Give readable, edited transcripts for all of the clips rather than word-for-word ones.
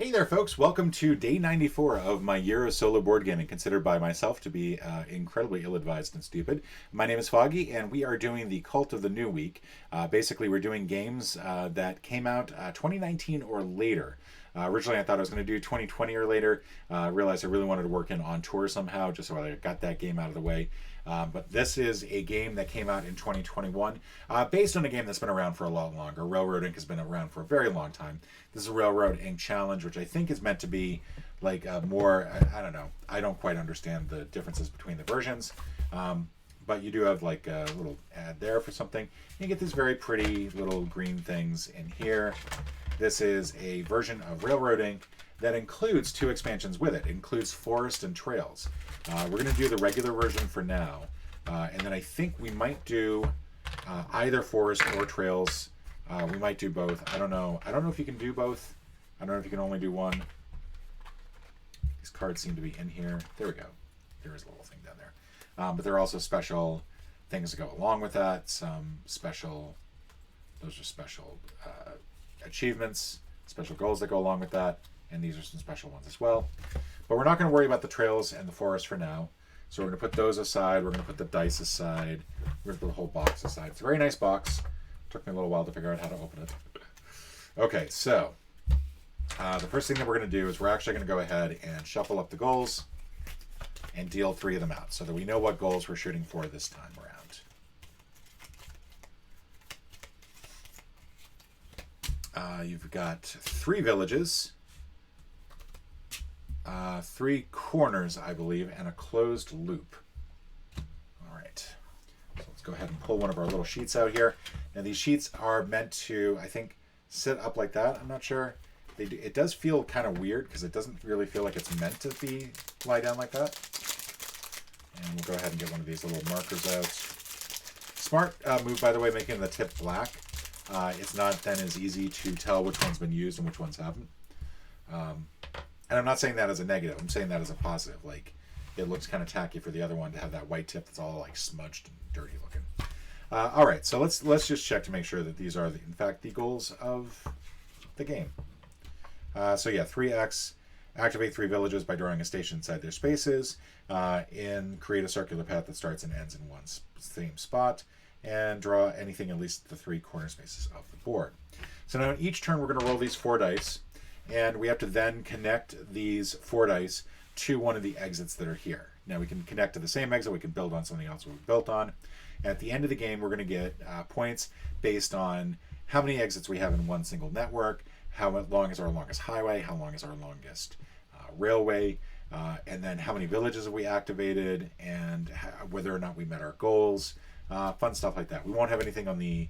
Hey there, folks. Welcome to day 94 of my year of solo board gaming, considered by myself to be incredibly ill-advised and stupid. My name is Foggy, and we are doing the Cult of the New Week. Basically, we're doing games that came out 2019 or later. Originally, I thought I was going to do 2020 or later. Realized I really wanted to work in on tour somehow, just so I got that game out of the way. But this is a game that came out in 2021, based on a game that's been around for a lot longer. Railroad Inc. has been around for a very long time. This is a Railroad Inc. challenge, which I think is meant to be like more, I don't know. I don't quite understand the differences between the versions. But you do have like a little ad there for something. You get these very pretty little green things in here. This is a version of Railroad Inc. that includes two expansions with it. It includes Forest and Trails. We're going to do the regular version for now. And then I think we might do either Forest or Trails. We might do both. I don't know. I don't know if you can do both. I don't know if you can only do one. These cards seem to be in here. There we go. There is a little thing down there. But there are also special things that go along with that. Some special, those are special achievements, special goals that go along with that. And these are some special ones as well. But we're not going to worry about the Trails and the Forest for now. So we're going to put those aside. We're going to put the dice aside. We're going to put the whole box aside. It's a very nice box. Took me a little while to figure out how to open it. Okay, so the first thing that we're going to do is we're actually going to go ahead and shuffle up the goals and deal 3 of them out so that we know what goals we're shooting for this time around. You've got 3 villages, 3 corners, I believe, and a closed loop. All right. So let's go ahead and pull one of our little sheets out here. Now these sheets are meant to, I think, sit up like that. I'm not sure. It does feel kind of weird because it doesn't really feel like it's meant to be lie down like that. And we'll go ahead and get one of these little markers out. Smart move, by the way, making the tip black. It's not then as easy to tell which one's been used and which ones haven't. And I'm not saying that as a negative. I'm saying that as a positive. Like, it looks kind of tacky for the other one to have that white tip that's all like smudged and dirty looking. All right, so let's just check to make sure that these are, in fact, the goals of the game. So yeah, 3x, activate 3 villages by drawing a station inside their spaces, create a circular path that starts and ends in one same spot, and draw anything at least the 3 corner spaces of the board. So now each turn we're going to roll these 4 dice, and we have to then connect these 4 dice to one of the exits that are here. Now we can connect to the same exit, we can build on something else we've built on. At the end of the game, we're going to get points based on how many exits we have in one single network, how long is our longest highway, how long is our longest railway, and then how many villages have we activated, and whether or not we met our goals. Fun stuff like that. We won't have anything on the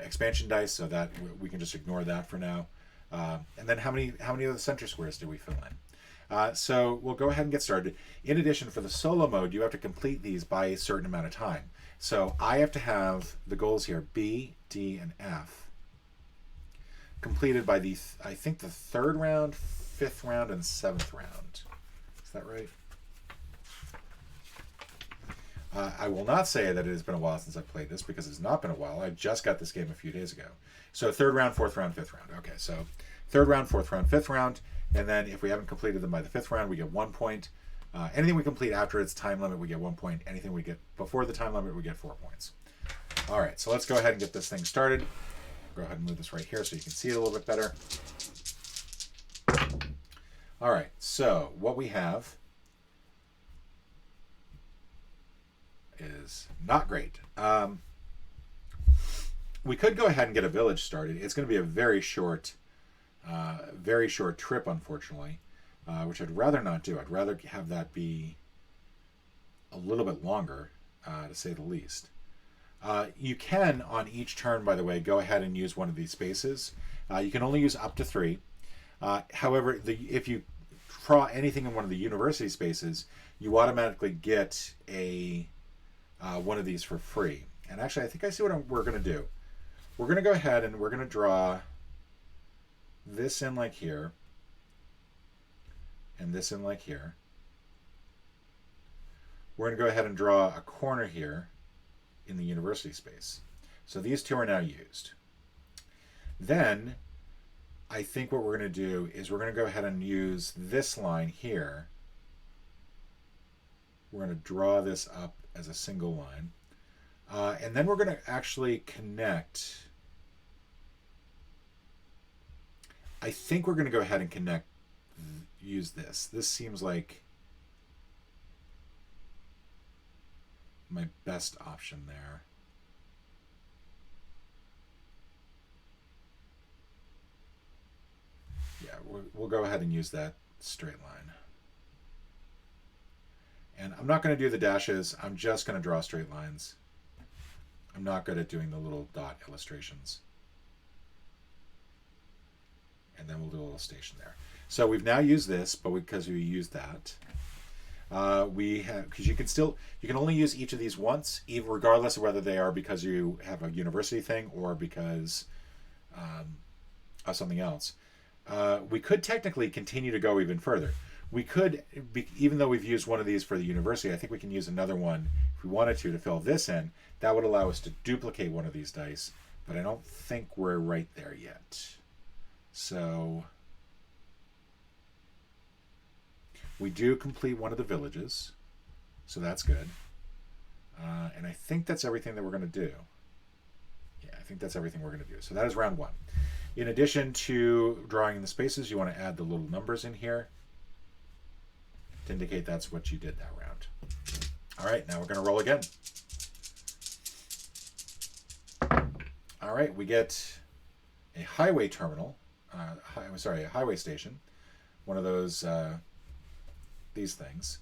expansion dice, so that we can just ignore that for now. And then how many of the center squares do we fill in? So we'll go ahead and get started. In addition, for the solo mode, you have to complete these by a certain amount of time. So I have to have the goals here, B, D, and F, completed by I think the 3rd round, 5th round, and 7th round. Is that right? I will not say that it has been a while since I've played this, because it's not been a while. I just got this game a few days ago. So 3rd round, 4th round, 5th round. Okay, so 3rd round, 4th round, 5th round, and then if we haven't completed them by the 5th round, we get 1 point. Anything we complete after its time limit, we get 1 point. Anything we get before the time limit, we get 4 points. All right, so let's go ahead and get this thing started. Go ahead and move this right here so you can see it a little bit better. All right, so what we have is not great. We could go ahead and get a village started. It's going to be a very short trip, unfortunately, which I'd rather not do. I'd rather have that be a little bit longer, to say the least. You can, on each turn, by the way, go ahead and use one of these spaces. You can only use up to 3. However, if you draw anything in one of the university spaces, you automatically get one of these for free. And actually, I think I see what we're going to do. We're going to go ahead and we're going to draw this in like here, and this in like here. We're going to go ahead and draw a corner here in the university space. So these 2 are now used. Then I think what we're going to do is we're going to go ahead and use this line here. We're going to draw this up as a single line. And then we're going to actually connect. I think we're going to go ahead and connect, use this. This seems like my best option there. Yeah, we'll go ahead and use that straight line. And I'm not going to do the dashes. I'm just going to draw straight lines. I'm not good at doing the little dot illustrations. And then we'll do a little station there. So we've now used this, but because we used that, we have, because you can only use each of these once, even regardless of whether they are because you have a university thing or because of something else. We could technically continue to go even further. We could, even though we've used one of these for the university, I think we can use another one if we wanted to fill this in. That would allow us to duplicate one of these dice, but I don't think we're right there yet. So we do complete one of the villages, so that's good. And I think that's everything that we're going to do. Yeah, I think that's everything we're going to do. So that is round one. In addition to drawing in the spaces, you want to add the little numbers in here to indicate that's what you did that round. All right, now we're going to roll again. All right, we get a highway terminal. A highway station. One of those, these things.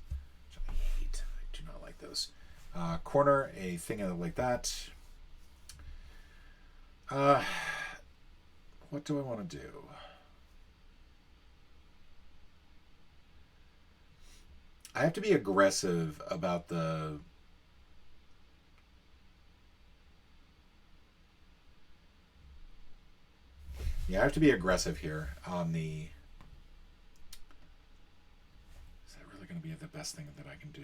Which I hate. I do not like those. Corner, a thing like that. What do I want to do? I have to be aggressive about the... Yeah, I have to be aggressive here on the... Is that really going to be the best thing that I can do?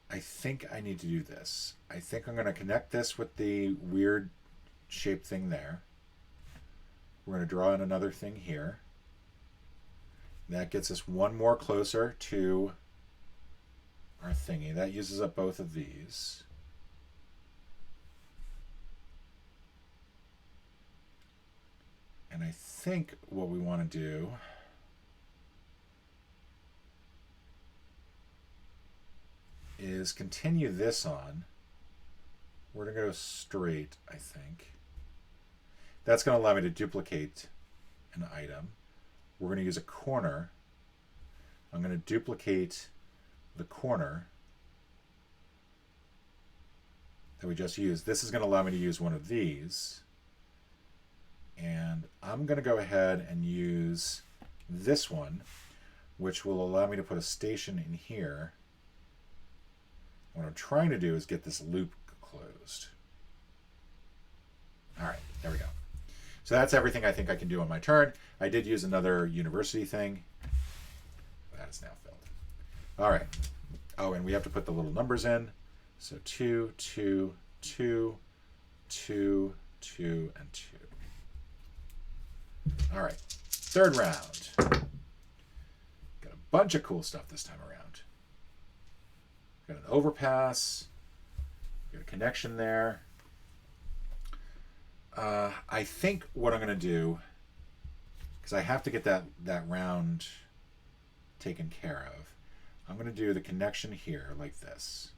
I think I need to do this. I think I'm going to connect this with the weird shape thing there. We're going to draw in another thing here. That gets us one more closer to our thingy. That uses up both of these. And I think what we want to do is continue this on. We're going to go straight, I think. That's going to allow me to duplicate an item. We're going to use a corner. I'm going to duplicate the corner that we just used. This is going to allow me to use one of these. And I'm going to go ahead and use this one, which will allow me to put a station in here. What I'm trying to do is get this loop closed. All right, there we go. So that's everything I think I can do on my turn. I did use another university thing. That is now filled. All right. Oh, and we have to put the little numbers in. So 2, 2, 2, 2, 2, and 2. All right, third round. Got a bunch of cool stuff this time around. Got an overpass. Got a connection there. I think what I'm going to do, because I have to get that round taken care of, I'm going to do the connection here like this.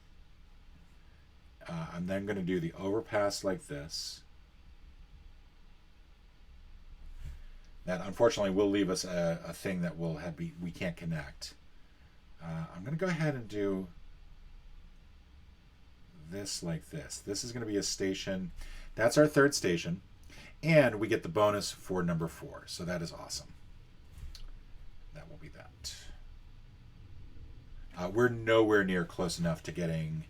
I'm then going to do the overpass like this. That unfortunately will leave us a thing that will have we can't connect. I'm going to go ahead and do this like this. This is going to be a station. That's our third station. And we get the bonus for number 4. So that is awesome. That will be that. We're nowhere near close enough to getting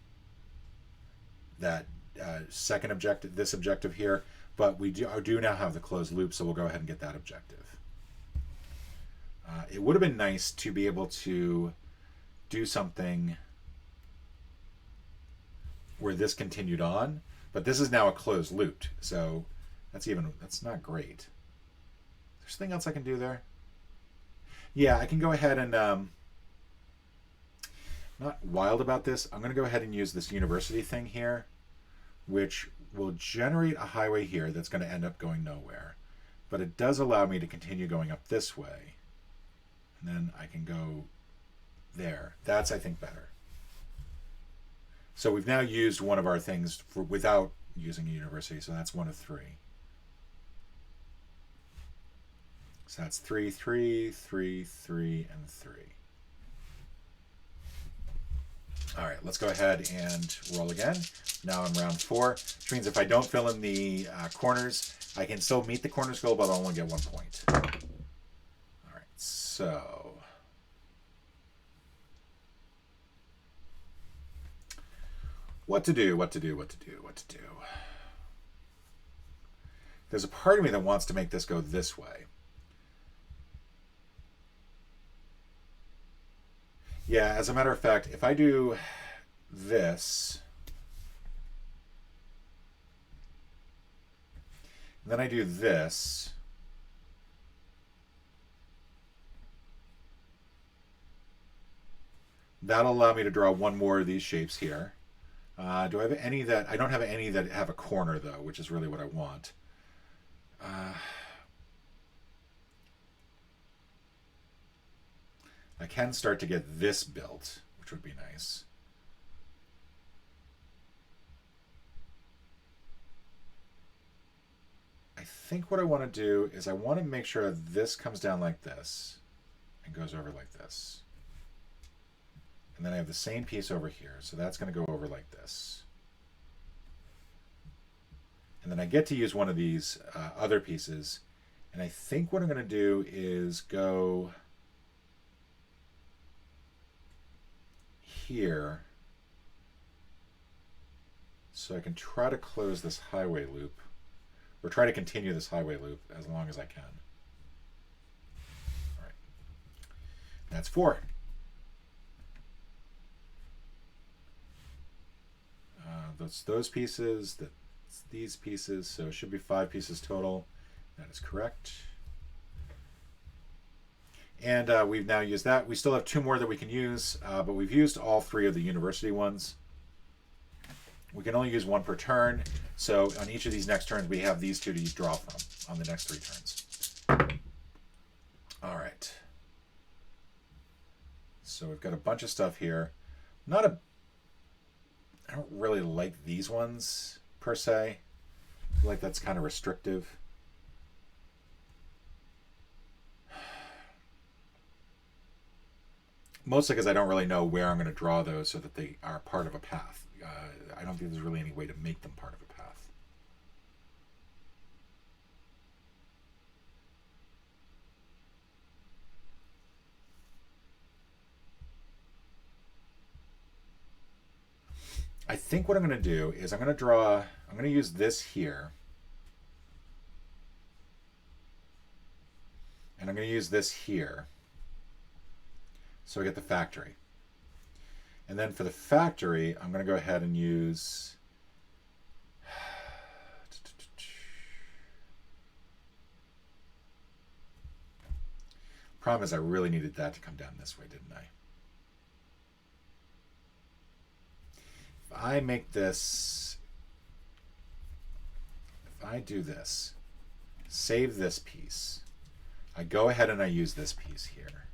that second objective, this objective here. But we do now have the closed loop, so we'll go ahead and get that objective. It would have been nice to be able to do something where this continued on, but this is now a closed loop. So That's not great. There's something else I can do there. Yeah, I can go ahead and, not wild about this. I'm going to go ahead and use this university thing here, which will generate a highway here that's going to end up going nowhere. But it does allow me to continue going up this way. And then I can go there. That's, I think, better. So we've now used one of our things without using a university, so that's 1 of 3. So that's 3, 3, 3, 3, and 3. All right, let's go ahead and roll again. Now I'm round 4, which means if I don't fill in the corners, I can still meet the corners goal, but I'll only get 1 point. All right, so what to do, what to do, what to do, what to do. There's a part of me that wants to make this go this way. Yeah, as a matter of fact, if I do this, and then I do this, that'll allow me to draw 1 more of these shapes here. Do I have any that... I don't have any that have a corner, though, which is really what I want. I can start to get this built, which would be nice. I think what I want to do is I want to make sure this comes down like this and goes over like this. And then I have the same piece over here, so that's going to go over like this. And then I get to use one of these other pieces, and I think what I'm going to do is go here so I can try to close this highway loop, or try to continue this highway loop as long as I can. All right, that's 4. That's those pieces, that's these pieces, so it should be 5 pieces total. That is correct. And we've now used that. We still have 2 more that we can use, but we've used all 3 of the university ones. We can only use 1 per turn, so on each of these next turns we have these 2 to draw from on the next 3 turns. All right. So we've got a bunch of stuff here. I don't really like these ones per se. I feel like that's kind of restrictive. Mostly because I don't really know where I'm going to draw those so that they are part of a path. I don't think there's really any way to make them part of a path. I think what I'm going to do is I'm going to use this here. And I'm going to use this here. So I get the factory. And then for the factory, I'm going to go ahead and use... Problem is I really needed that to come down this way, didn't I? If I make this... If I do this, save this piece, I go ahead and I use this piece here.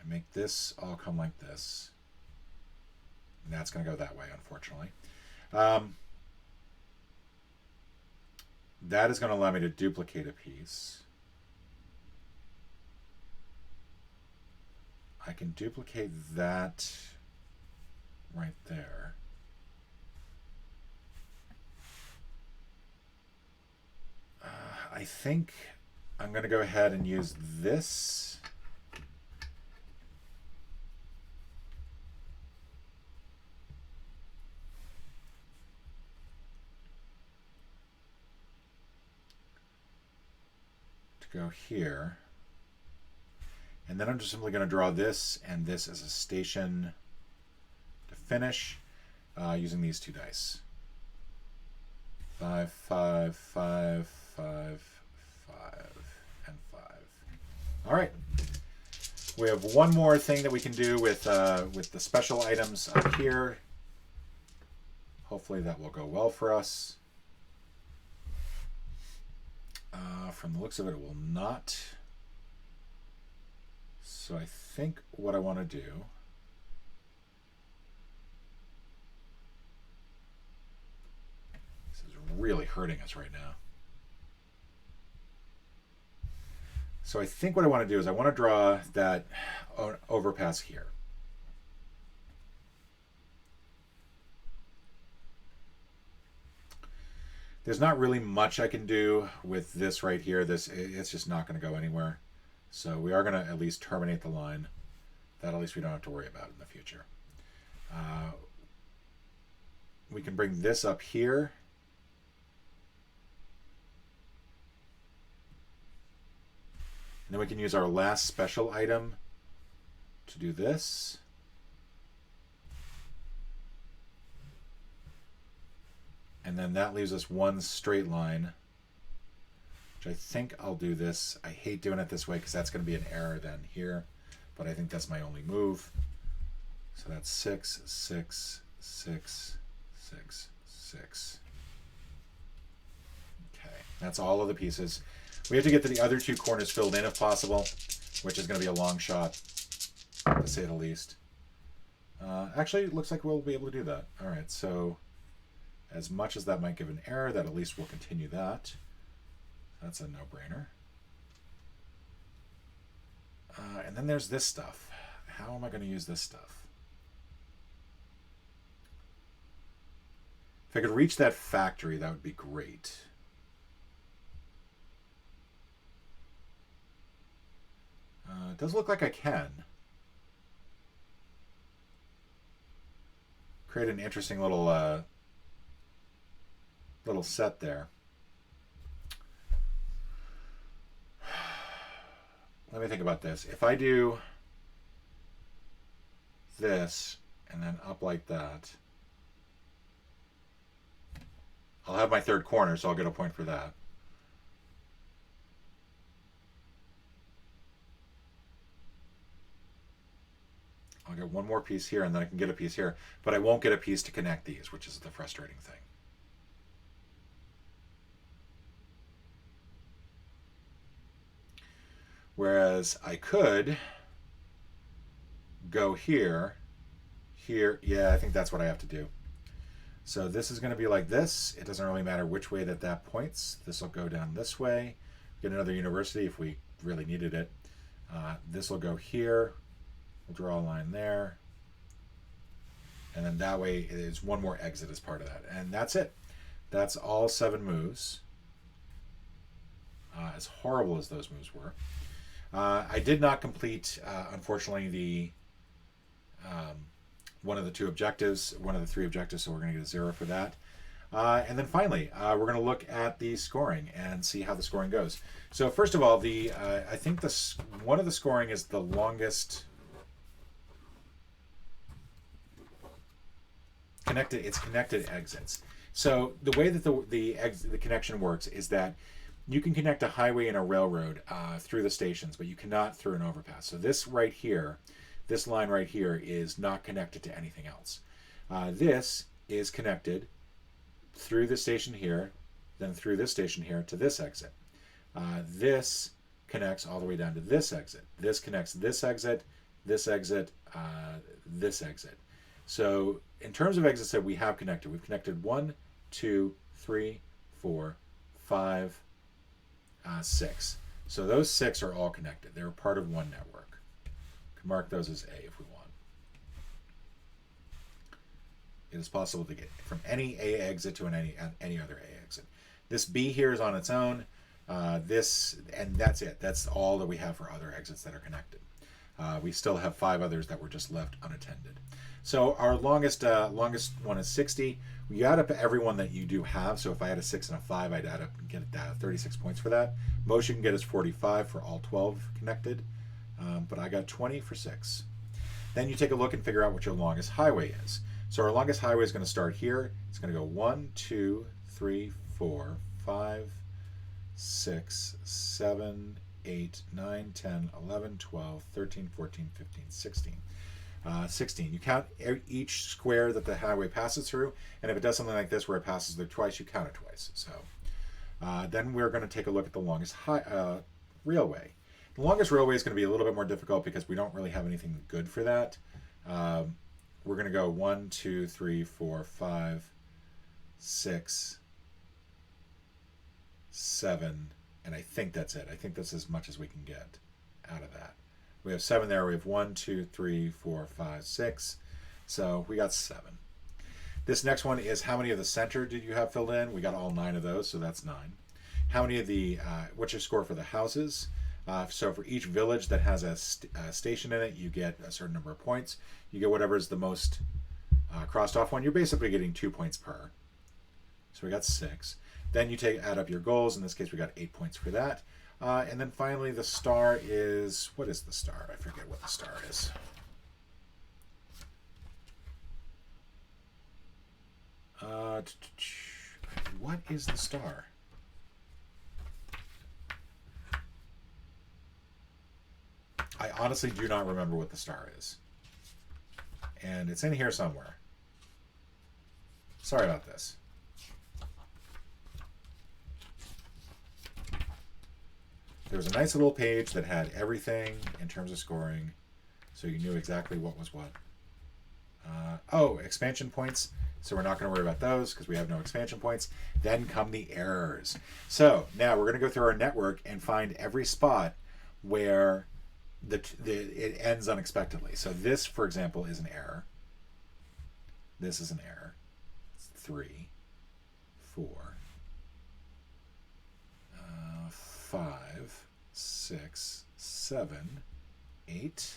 I make this all come like this. And that's going to go that way, unfortunately. That is going to allow me to duplicate a piece. I can duplicate that right there. I think I'm going to go ahead and use this. To go here. And then I'm just simply going to draw this and this as a station to finish using these 2 dice. 5 5, 5, 5, 5, 5, and 5. All right. We have one more thing that we can do with the special items up here. Hopefully that will go well for us. From the looks of it, it will not. So I think what I want to do really hurting us right now. So I think what I want to do is I want to draw that overpass here. There's not really much I can do with this right here. It's just not going to go anywhere. So we are going to at least terminate the line. That at least we don't have to worry about in the future. We can bring this up here. And then we can use our last special item to do this. And then that leaves us one straight line, which I think I'll do this. I hate doing it this way because that's going to be an error then here, but I think that's my only move. So that's 6, 6, 6, 6, 6. Okay, that's all of the pieces. We have to get to the other two corners filled in if possible, which is going to be a long shot, to say the least. Actually, it looks like we'll be able to do that. All right, so as much as that might give an error, that at least we'll continue that. That's a no-brainer. And then there's this stuff. How am I going to use this stuff? If I could reach that factory, that would be great. It does look like I can. Create an interesting little little set there. Let me think about this. If I do this and then up like that, I'll have my third corner, so I'll get a point for that. I'll get one more piece here, and then I can get a piece here, but I won't get a piece to connect these, which is the frustrating thing. Whereas I could go here, here. Yeah, I think that's what I have to do. So this is going to be like this. It doesn't really matter which way that points. This will go down this way. Get another university if we really needed it. This will go here. We'll draw a line there. And then that way it's one more exit as part of that. And that's it. That's all 7 moves. As horrible as those moves were. I did not complete, unfortunately, the one of the 2 objectives, one of the 3 objectives, so we're going to get a 0 for that. And then finally, we're going to look at the scoring and see how the scoring goes. So first of all, I think one of the scoring is the longest connected. It's connected exits. So the way that the connection works is that you can connect a highway and a railroad through the stations, but you cannot through an overpass. So this right here, this line right here is not connected to anything else. This is connected through the station here, then through this station here to this exit. This connects all the way down to this exit. This connects this exit, this exit, this exit. So in terms of exits that we have connected, we've connected 1, 2, 3, 4, 5, 6. So those 6 are all connected. They're part of one network. We can mark those as A if we want. It is possible to get from any A exit to any other A exit. This B here is on its own. This, and that's it. That's all that we have for other exits that are connected. We still have 5 others that were just left unattended. So our longest one is 60. You add up every one that you do have. So if I had a 6 and a 5, I'd add up and get 36 points for that. Most you can get is 45 for all 12 connected. But I got 20 for 6. Then you take a look and figure out what your longest highway is. So our longest highway is going to start here. It's going to go 1, 2, 3, 4, 5, 6, 7, 8, 9, 10, 11, 12, 13, 14, 15, 16. 16. You count each square that the highway passes through, and if it does something like this where it passes through twice, you count it twice. So then we're going to take a look at the longest railway. The longest railway is going to be a little bit more difficult because we don't really have anything good for that. We're going to go 1, 2, 3, 4, 5, 6, 7, and I think that's it. I think that's as much as we can get out of that. We have 7 there. We have 1, 2, 3, 4, 5, 6. So we got 7. This next one is how many of the center did you have filled in? We got all 9 of those, so that's 9. How many of the, what's your score for the houses? So for each village that has a station in it, you get a certain number of points. You get whatever is the most crossed off one. You're basically getting 2 points per. So we got 6. Then you add up your goals. In this case, we got 8 points for that. And then finally, the star is, what is the star? I forget what the star is. What is the star? I honestly do not remember what the star is. And it's in here somewhere. Sorry about this. There was a nice little page that had everything in terms of scoring, so you knew exactly what was what. Oh, expansion points. So we're not going to worry about those because we have no expansion points. Then come the errors. So now we're going to go through our network and find every spot where it ends unexpectedly. So this, for example, is an error. This is an error. It's 3, 4, 5, 6, 7, 8,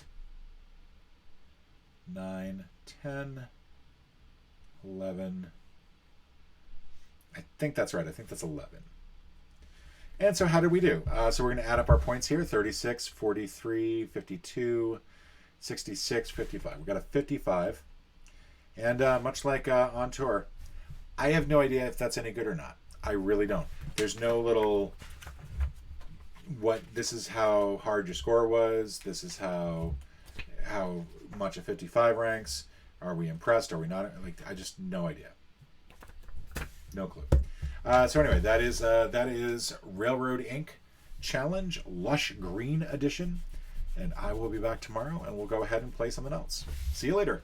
9, 10, 11. I think that's right. I think that's 11. And so how did we do? So we're going to add up our points here. 36, 43, 52, 66, 55. We got a 55. And much like on tour, I have no idea if that's any good or not. I really don't. There's no little, this is how hard your score was. This is how much a 55 ranks. Are we impressed? Are we not? Like, I just, no idea. No clue. So anyway, that is Railroad Inc. Challenge Lush Green Edition. And I will be back tomorrow, and we'll go ahead and play something else. See you later.